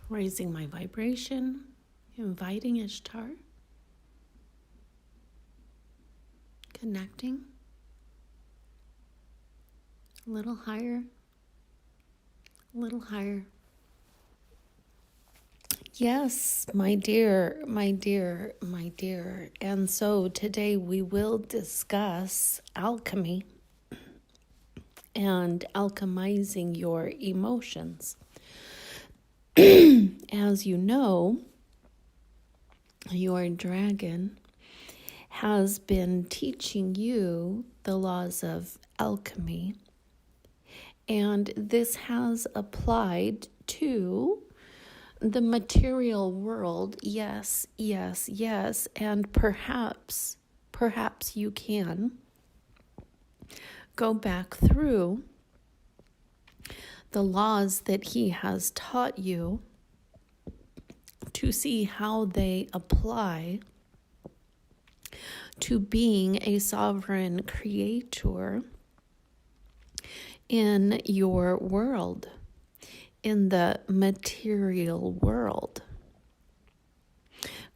Raising my vibration, inviting Ishtar, connecting a little higher, a little higher. Yes, my dear, my dear, my dear. And so today we will discuss alchemy and alchemizing your emotions. As you know, your dragon has been teaching you the laws of alchemy, and this has applied to the material world. Yes, yes, yes. And perhaps you can go back through the laws that he has taught you to see how they apply to being a sovereign creator in your world, in the material world.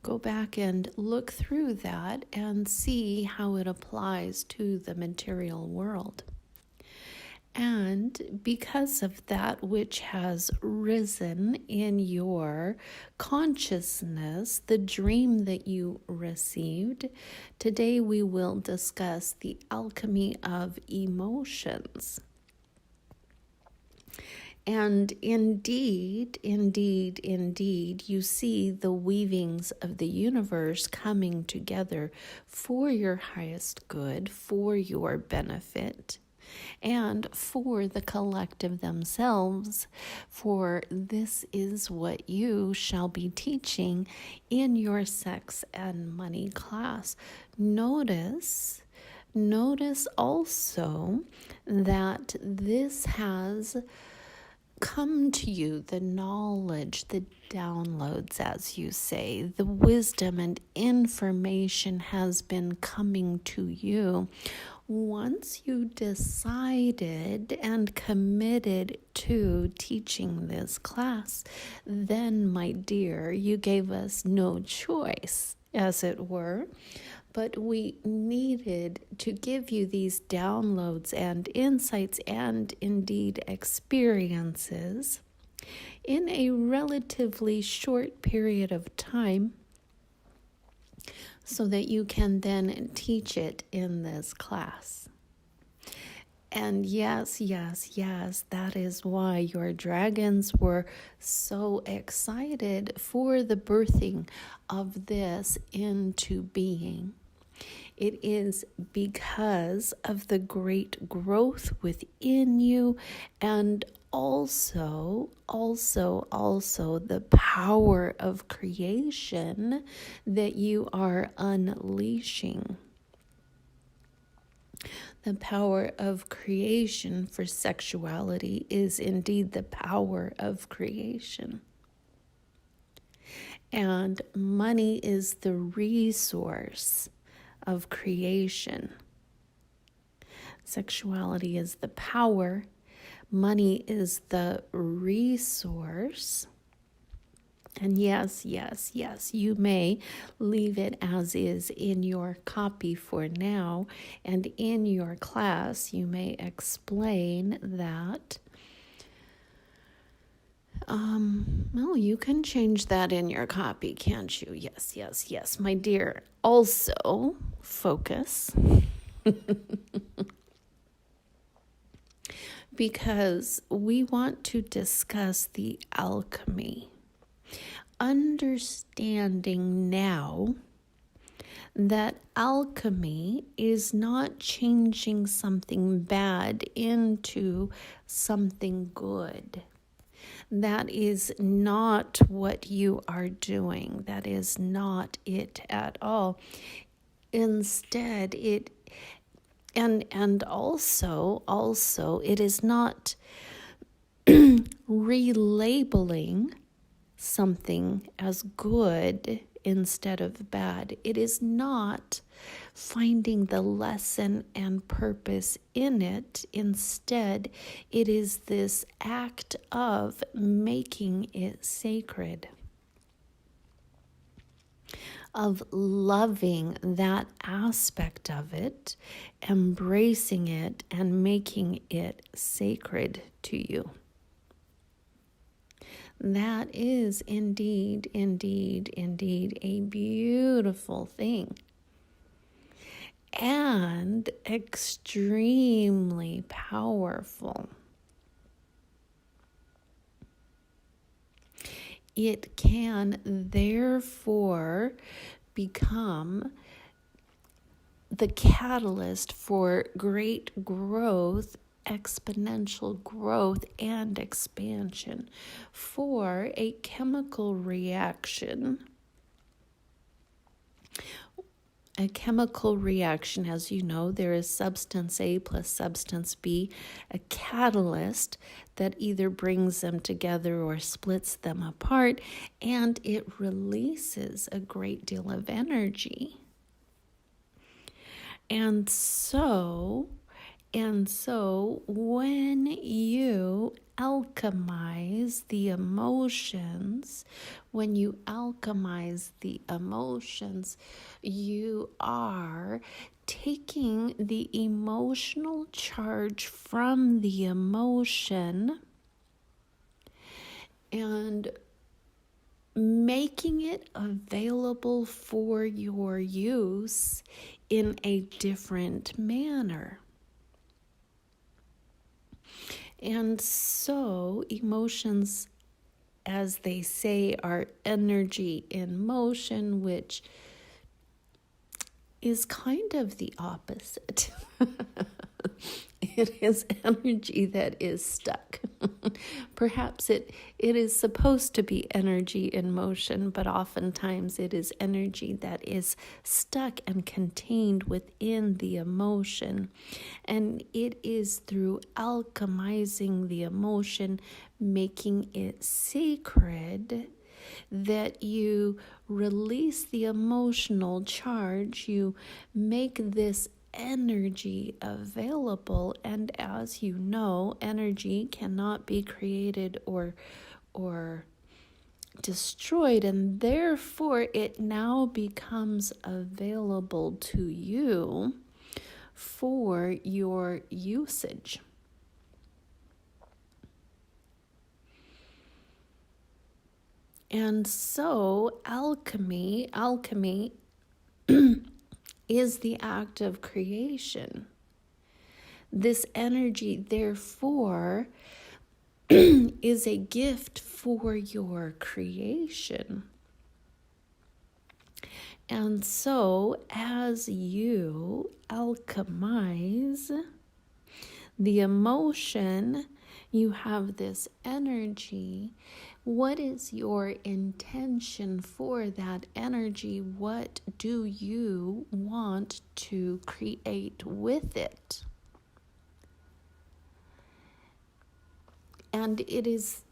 Go back and look through that and see how it applies to the material world. And because of that which has risen in your consciousness, the dream that you received, today we will discuss the alchemy of emotions. And indeed, you see the weavings of the universe coming together for your highest good, for your benefit, and for the collective themselves, for this is what you shall be teaching in your sex and money class. Notice also that this has come to you, the knowledge, the downloads, as you say, the wisdom and information has been coming to you. Once you decided and committed to teaching this class, then, my dear, you gave us no choice, as it were, but we needed to give you these downloads and insights and indeed experiences in a relatively short period of time so that you can then teach it in this class. And yes, that is why your dragons were so excited for the birthing of this into being. It is because of the great growth within you, and also the power of creation that you are unleashing. The power of creation for sexuality is indeed the power of creation. And money is the resource of creation. Sexuality is the power. Money is the resource. And yes, you may leave it as is in your copy for now. And in your class, you may explain that. Well, you can change that in your copy, can't you? Yes, my dear. Also, focus. Because we want to discuss the alchemy. Understanding now that alchemy is not changing something bad into something good. That is not what you are doing. That is not it at all. Instead, it also it is not relabeling something as good instead of bad. It is not finding the lesson and purpose in it. Instead, it is this act of making it sacred, of loving that aspect of it, embracing it, and making it sacred to you. That is indeed a beautiful thing and extremely powerful. It can therefore become the catalyst for great growth, exponential growth and expansion, for a chemical reaction. A chemical reaction, as you know, there is substance A plus substance B, a catalyst that either brings them together or splits them apart, and it releases a great deal of energy. And so when you alchemize the emotions, you are taking the emotional charge from the emotion and making it available for your use in a different manner. And so emotions, as they say, are energy in motion, which is kind of the opposite. It is energy that is stuck. Perhaps it is supposed to be energy in motion, but oftentimes it is energy that is stuck and contained within the emotion. And it is through alchemizing the emotion, making it sacred, that you release the emotional charge, you make this energy available. And as you know, energy cannot be created or destroyed, and therefore it now becomes available to you for your usage. And so alchemy is the act of creation. This energy, therefore, is a gift for your creation. And so, as you alchemize the emotion, you have this energy. What is your intention for that energy? What do you want to create with it? And it is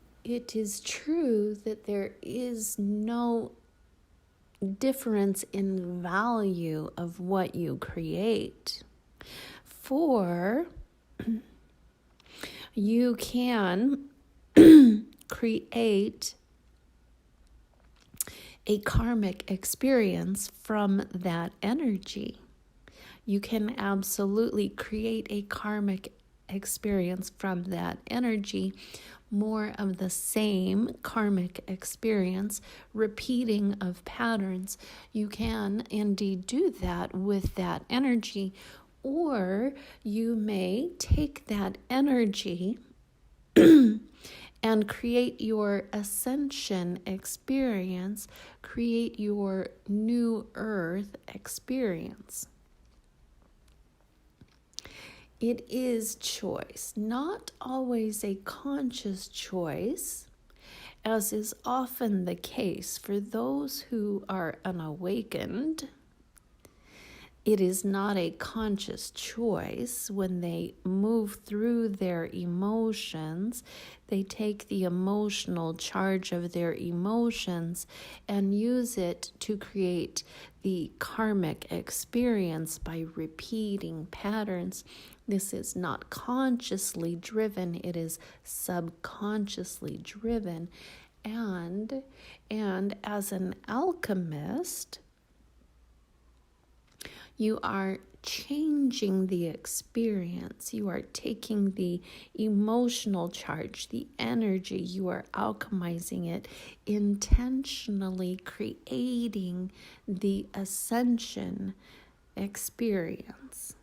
true that there is no difference in value of what you create. For you can create a karmic experience from that energy. You can absolutely create a karmic experience from that energy, more of the same karmic experience, repeating of patterns. You can indeed do that with that energy, or you may take that energy and create your ascension experience, create your new earth experience. It is choice, not always a conscious choice, as is often the case for those who are unawakened. It is not a conscious choice. When they move through their emotions, they take the emotional charge of their emotions and use it to create the karmic experience by repeating patterns. This is not consciously driven, it is subconsciously driven. And as an alchemist, you are changing the experience. You are taking the emotional charge, the energy, you are alchemizing it, intentionally creating the ascension experience.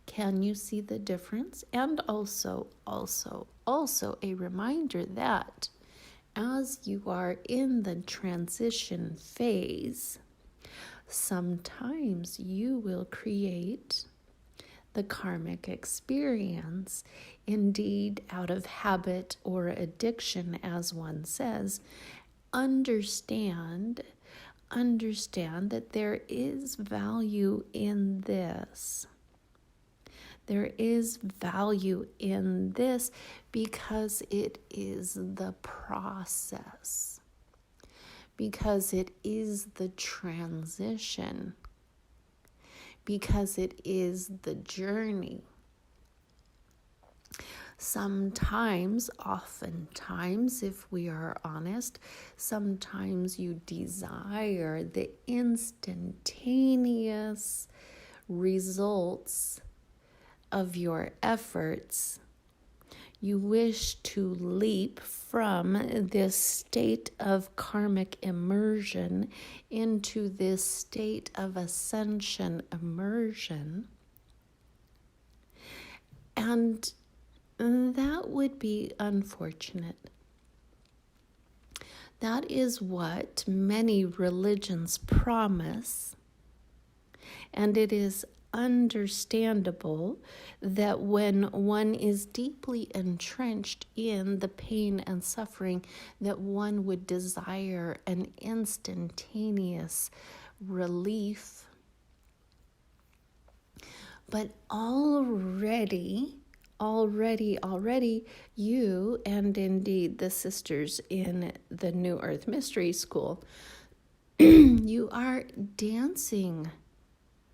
Can you see the difference? And also a reminder that as you are in the transition phase, sometimes you will create the karmic experience, indeed out of habit or addiction, as one says. Understand that there is value in this. There is value in this because it is the process, because it is the transition, because it is the journey. Oftentimes, if we are honest, sometimes you desire the instantaneous results of your efforts. You wish to leap from this state of karmic immersion into this state of ascension immersion. And that would be unfortunate. That is what many religions promise, and it is understandable that when one is deeply entrenched in the pain and suffering, that one would desire an instantaneous relief. But already, you, and indeed the sisters in the New Earth Mystery School, you are dancing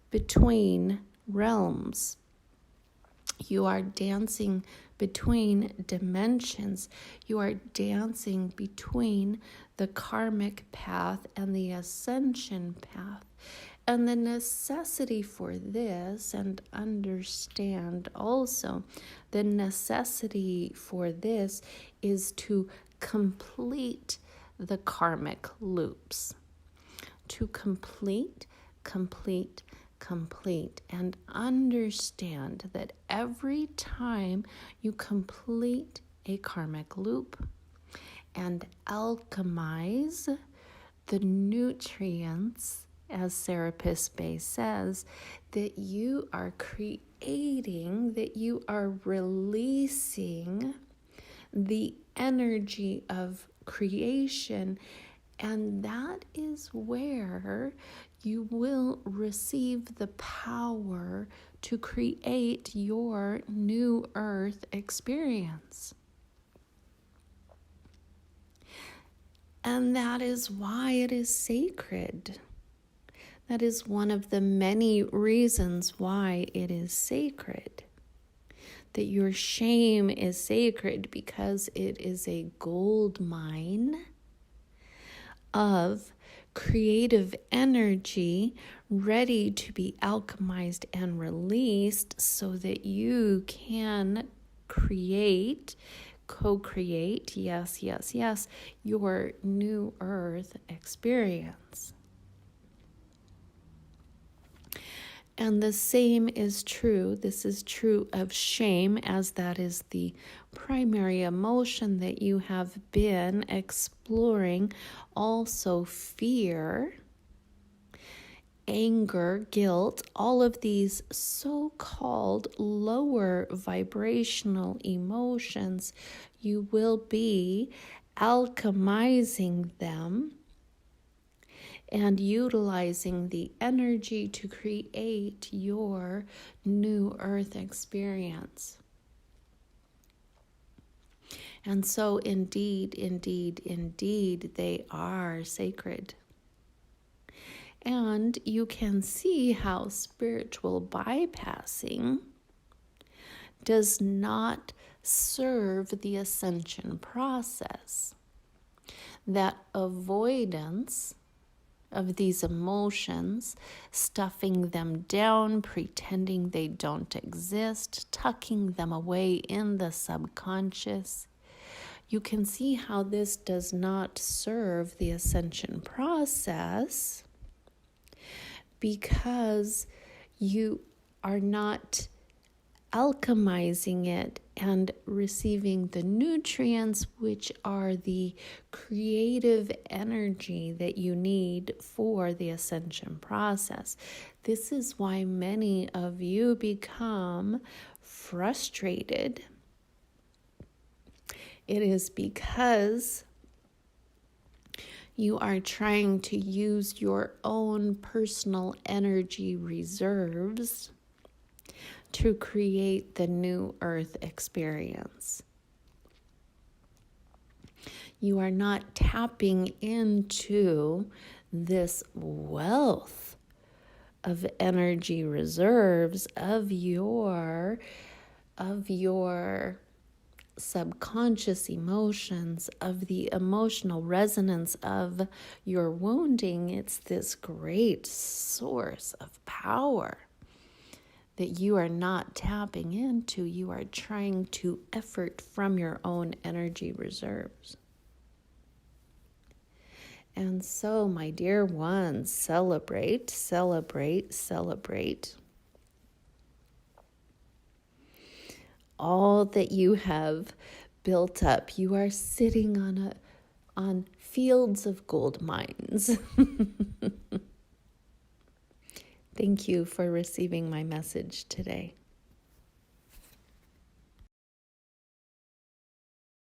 between realms. You are dancing between dimensions. You are dancing between the karmic path and the ascension path. And the necessity for this, and understand also, the necessity for this is to complete the karmic loops. To complete, and understand that every time you complete a karmic loop and alchemize the nutrients, as Serapis Bey says, that you are creating, that you are releasing the energy of creation, and that is where you will receive the power to create your new earth experience. And that is why it is sacred. That is one of the many reasons why it is sacred. That your shame is sacred because it is a gold mine of creative energy ready to be alchemized and released so that you can create, co-create, yes, your new earth experience. And the same is true. This is true of shame, as that is the primary emotion that you have been exploring. Also fear, anger, guilt, all of these so-called lower vibrational emotions, you will be alchemizing them and utilizing the energy to create your new earth experience. And so indeed, they are sacred. And you can see how spiritual bypassing does not serve the ascension process. That avoidance of these emotions, stuffing them down, pretending they don't exist, tucking them away in the subconscious. You can see how this does not serve the ascension process because you are not alchemizing it and receiving the nutrients, which are the creative energy that you need for the ascension process. This is why many of you become frustrated. It is because you are trying to use your own personal energy reserves to create the new earth experience. You are not tapping into this wealth of energy reserves of your subconscious emotions, of the emotional resonance of your wounding. It's this great source of power that you are not tapping into. You are trying to effort from your own energy reserves. And so, my dear ones, celebrate, celebrate, celebrate all that you have built up. You are sitting on fields of gold mines. Thank you for receiving my message today.